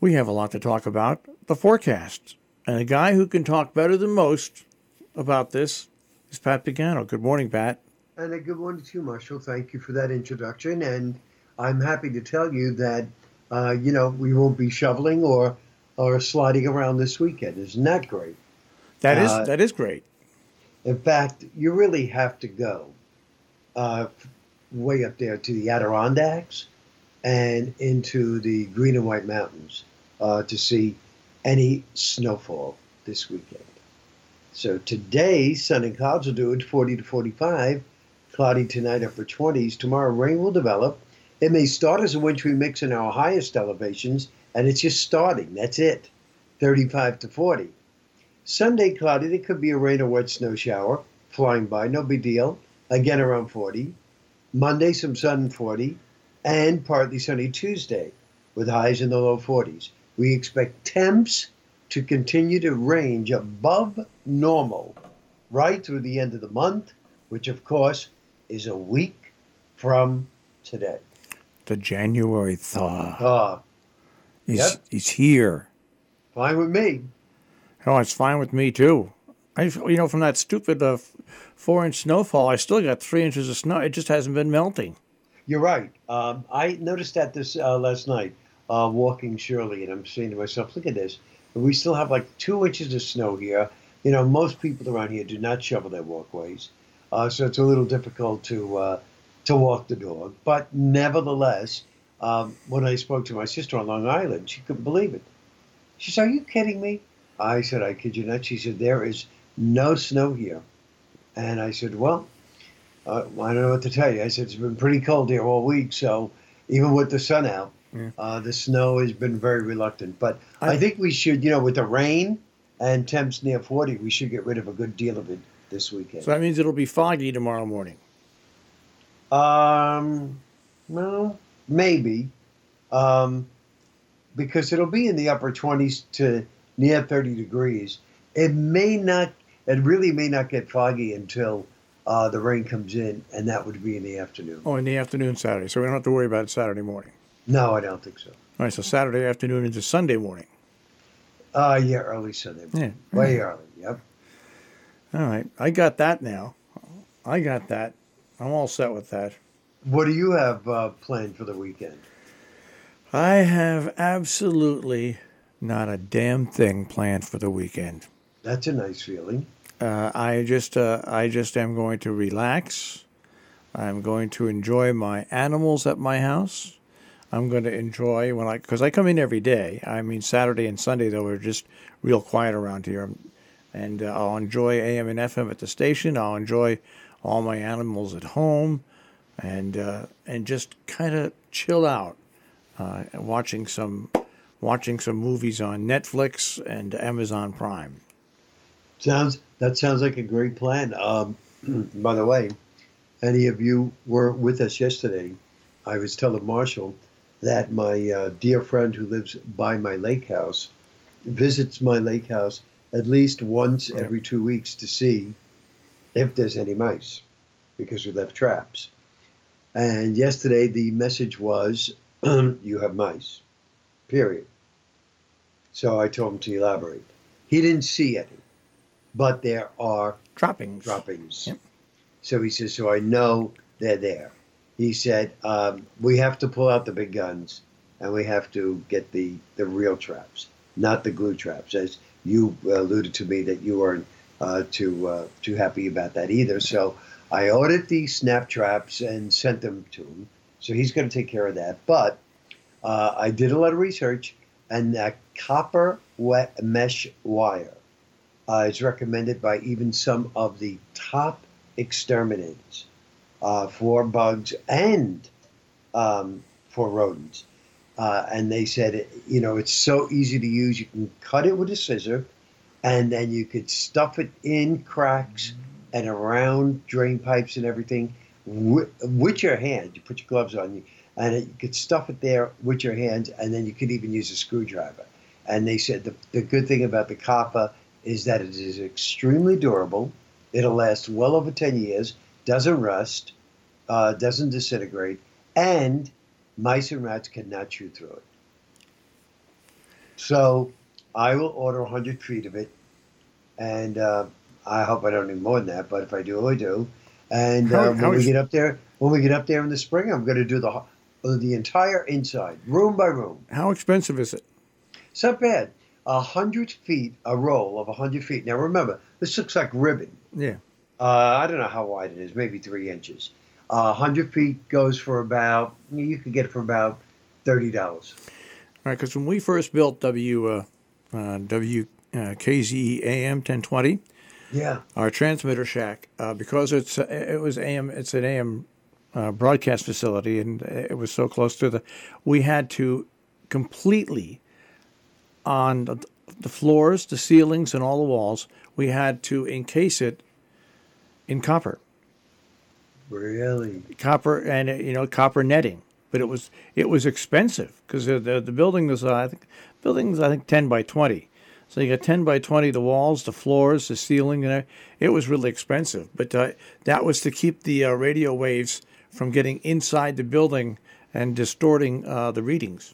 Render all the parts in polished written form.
We have a lot to talk about. The forecast. And a guy who can talk better than most about this is Pat Pagano. Good morning, Pat. And a good morning to you, Marshall. Thank you for that introduction. And I'm happy to tell you that, we won't be shoveling or sliding around this weekend. Isn't that great? That is great. In fact, you really have to go way up there to the Adirondacks and into the Green and White Mountains to see any snowfall this weekend. So today, sun and clouds will do it 40 to 45. Cloudy tonight, upper 20s. Tomorrow, rain will develop. It may start as a wintry mix in our highest elevations, and it's just starting. That's it. 35 to 40. Sunday, cloudy. There could be a rain or wet snow shower flying by. No big deal. Again, around 40. Monday, some sun, 40. And partly sunny Tuesday with highs in the low 40s. We expect temps to continue to range above normal right through the end of the month, which, of course, is a week from today. The January thaw. Yep. He's here. Fine with me. Oh, it's fine with me, too. From that stupid 4-inch snowfall, I still got 3 inches of snow. It just hasn't been melting. You're right. I noticed that this last night, walking Shirley, and I'm saying to myself, look at this. We still have like 2 inches of snow here. Most people around here do not shovel their walkways. So it's a little difficult to walk the dog. But nevertheless, when I spoke to my sister on Long Island, she couldn't believe it. She said, are you kidding me? I said, I kid you not. She said, there is no snow here. And I said, well, I don't know what to tell you. I said, it's been pretty cold here all week. So even with the sun out, the snow has been very reluctant. But I think we should, with the rain and temps near 40, we should get rid of a good deal of it this weekend. So that means it'll be foggy tomorrow morning. Well, maybe. Because it'll be in the upper 20s to near 30 degrees. It really may not get foggy until the rain comes in, and that would be in the afternoon. Oh, in the afternoon Saturday. So we don't have to worry about it Saturday morning. No, I don't think so. All right, so Saturday afternoon into Sunday morning. Early Sunday morning. Yeah. Way early, yep. All right, I got that now. I got that. I'm all set with that. What do you have planned for the weekend? I have absolutely not a damn thing planned for the weekend. That's a nice feeling. I just am going to relax. I'm going to enjoy my animals at my house. I'm going to enjoy because I come in every day. I mean, Saturday and Sunday, though, we're just real quiet around here. And I'll enjoy AM and FM at the station. I'll enjoy all my animals at home and just kind of chill out, watching some movies on Netflix and Amazon Prime. That sounds like a great plan. By the way, any of you were with us yesterday, I was telling Marshall that my dear friend who lives by my lake house visits my lake house at least once every 2 weeks to see if there's any mice, because we left traps. And yesterday the message was, you have mice, period. So I told him to elaborate. He didn't see any, but there are droppings. Yep. So he says, so I know they're there. He said, we have to pull out the big guns and we have to get the real traps, not the glue traps, as you alluded to me that you weren't too happy about that either. So I ordered the snap traps and sent them to him. So he's going to take care of that. But I did a lot of research, and that copper wet mesh wire is recommended by even some of the top exterminators for bugs and for rodents. And they said, it's so easy to use. You can cut it with a scissor, and then you could stuff it in cracks and around drain pipes and everything with your hand. You put your gloves on, and you could stuff it there with your hands, and then you could even use a screwdriver. And they said the good thing about the copper is that it is extremely durable. It'll last well over 10 years, doesn't rust, doesn't disintegrate, and mice and rats cannot chew through it. So I will order 100 feet of it, and I hope I don't need more than that. But if I do, I do. And How when we is get up there, in the spring, I'm going to do the entire inside, room by room. how expensive is it? It's not bad. 100 feet, a roll of 100 feet. Now remember, this looks like ribbon. Yeah. I don't know how wide it is, maybe 3 inches. 100 feet goes for about, you could get it for about $30. All right, because when we first built WKZE AM 1020, Yeah. our transmitter shack, because it's an AM broadcast facility, and it was so close to we had to completely on the floors, the ceilings, and all the walls, we had to encase it in copper. Really? Copper and copper netting. But it was expensive because the building was I think 10 by 20. So you got 10 by 20, the walls, the floors, the ceiling, and it was really expensive. But that was to keep the radio waves from getting inside the building and distorting the readings.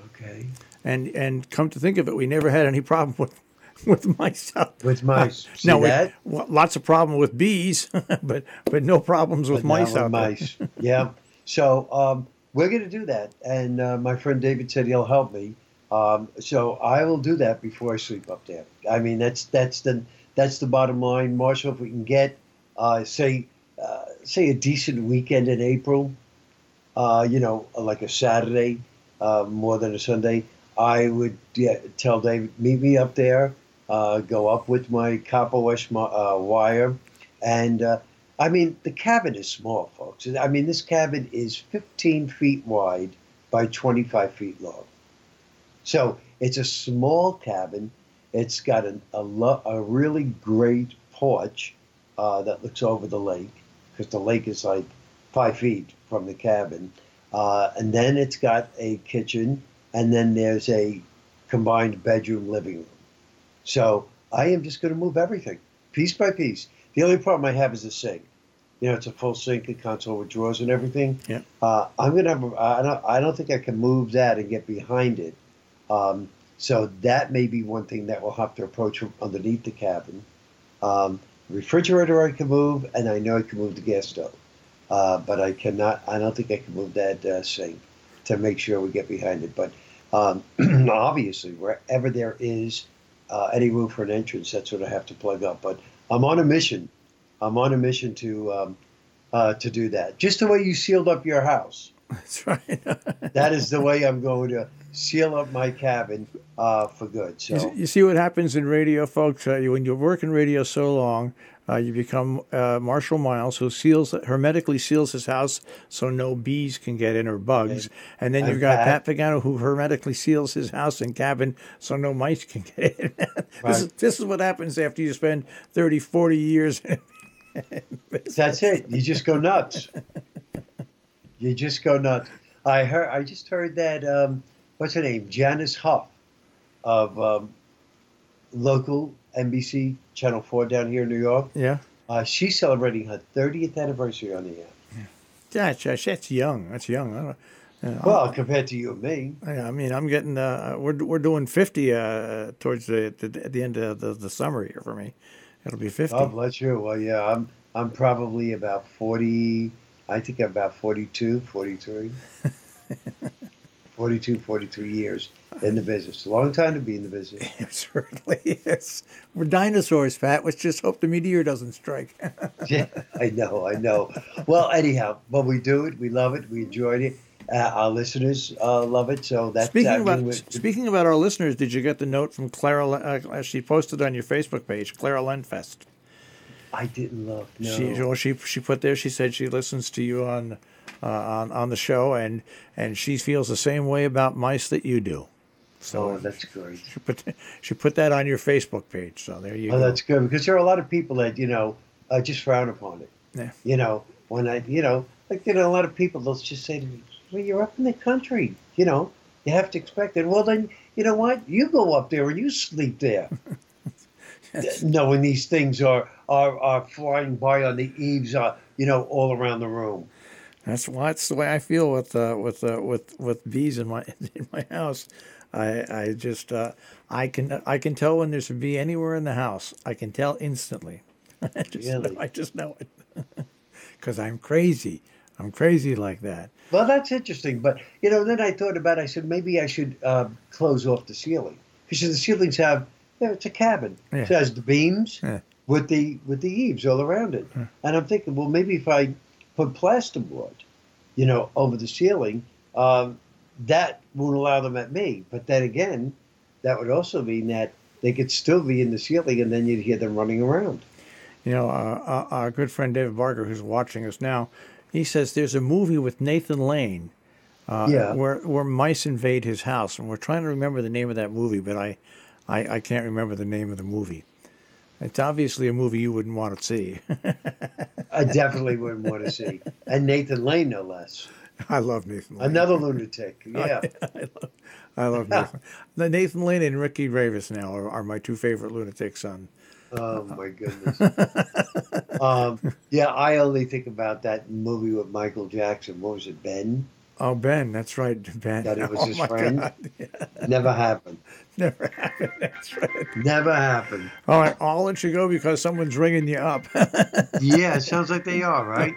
Okay. And come to think of it, we never had any problem with mice. With mice. See no, that? Lots of problem with bees, but no problems with mice out mice. there. Yeah. So we're going to do that, and my friend David said he'll help me. So I will do that before I sleep up there. I mean, that's the bottom line, Marshall. If we can get say a decent weekend in April, like a Saturday, more than a Sunday, I would tell David, meet me up there. Go up with my copper wire, and I mean, the cabin is small, folks. I mean, this cabin is 15 feet wide by 25 feet long. So it's a small cabin. It's got a really great porch that looks over the lake, because the lake is like 5 feet from the cabin. And then it's got a kitchen, and then there's a combined bedroom living room. So I am just going to move everything piece by piece. The only problem I have is the sink. It's a full sink, a console with drawers and everything. Yeah. I'm going to have. I don't think I can move that and get behind it. So that may be one thing that we'll have to approach from underneath the cabin. Refrigerator I can move, and I know I can move the gas stove, but I cannot. I don't think I can move that sink to make sure we get behind it. But obviously, wherever there is any room for an entrance, that's what I have to plug up. But I'm on a mission. I'm on a mission to do that. Just the way you sealed up your house. That's right. That is the way I'm going to seal up my cabin for good. So you see what happens in radio, folks. When you work in radio so long, you become Marshall Miles, who hermetically seals his house so no bees can get in or bugs. And then you've got Pat Pagano, who hermetically seals his house and cabin so no mice can get in. This is what happens after you spend 30, 40 years. That's it. You just go nuts. You just go nuts. I just heard that, what's her name? Janice Huff of local NBC Channel 4 down here in New York. Yeah. She's celebrating her 30th anniversary on the air. Yeah. That's young. That's young. Well, compared to you and me. I mean, I'm getting, we're doing 50 towards the end of the summer here for me. It'll be 50. Oh, bless you. Well, yeah, I'm probably about 40. I think I'm about 42, 43. 42, 43 years in the business. A long time to be in the business. It certainly is. We're dinosaurs, Pat. Let's just hope the meteor doesn't strike. Yeah, I know. Well, anyhow, but we do it. We love it. We enjoyed it. Our listeners love it. So that's speaking about our listeners. Did you get the note from Clara? She posted on your Facebook page, Clara Lenfest. I didn't look. No. She put there. She said she listens to you on the show, and she feels the same way about mice that you do. So that's great. She put that on your Facebook page. So there you go. Oh, that's good, because there are a lot of people that just frown upon it. Yeah. When a lot of people, they'll just say to me, "Well, you're up in the country. You have to expect it." Well, then you know what? You go up there and you sleep there. Knowing these things are flying by on the eaves, all around the room. That's the way I feel with bees in my house. I just I can tell when there's a bee anywhere in the house. I can tell instantly. Really? I just know it because I'm crazy. I'm crazy like that. Well, that's interesting. But, then I thought about it. I said, maybe I should close off the ceiling. Because the ceilings have, it's a cabin. Yeah. It has the beams Yeah. with the eaves all around it. Yeah. And I'm thinking, well, maybe if I put plasterboard, over the ceiling, that won't allow them at me. But then again, that would also mean that they could still be in the ceiling and then you'd hear them running around. Our good friend David Barker, who's watching us now, he says there's a movie with Nathan Lane where mice invade his house. And we're trying to remember the name of that movie, but I can't remember the name of the movie. It's obviously a movie you wouldn't want to see. I definitely wouldn't want to see. And Nathan Lane, no less. I love Nathan Lane. Another lunatic, yeah. I love Nathan. Nathan Lane and Ricky Gravis now are my two favorite lunatics on. Oh, my goodness. I only think about that movie with Michael Jackson. What was it, Ben? Oh, Ben, that's right, Ben. That it was his friend? God. Yeah. Never happened. Never happened, that's right. Never happened. All right, I'll let you go because someone's ringing you up. Yeah, it sounds like they are, right?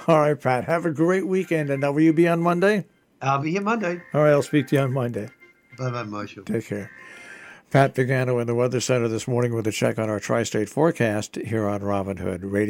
All right, Pat, have a great weekend. And will you be on Monday? I'll be here Monday. All right, I'll speak to you on Monday. Bye-bye, Marshall. Take care. Pat Pagano in the Weather Center this morning with a check on our tri-state forecast here on Robin Hood Radio.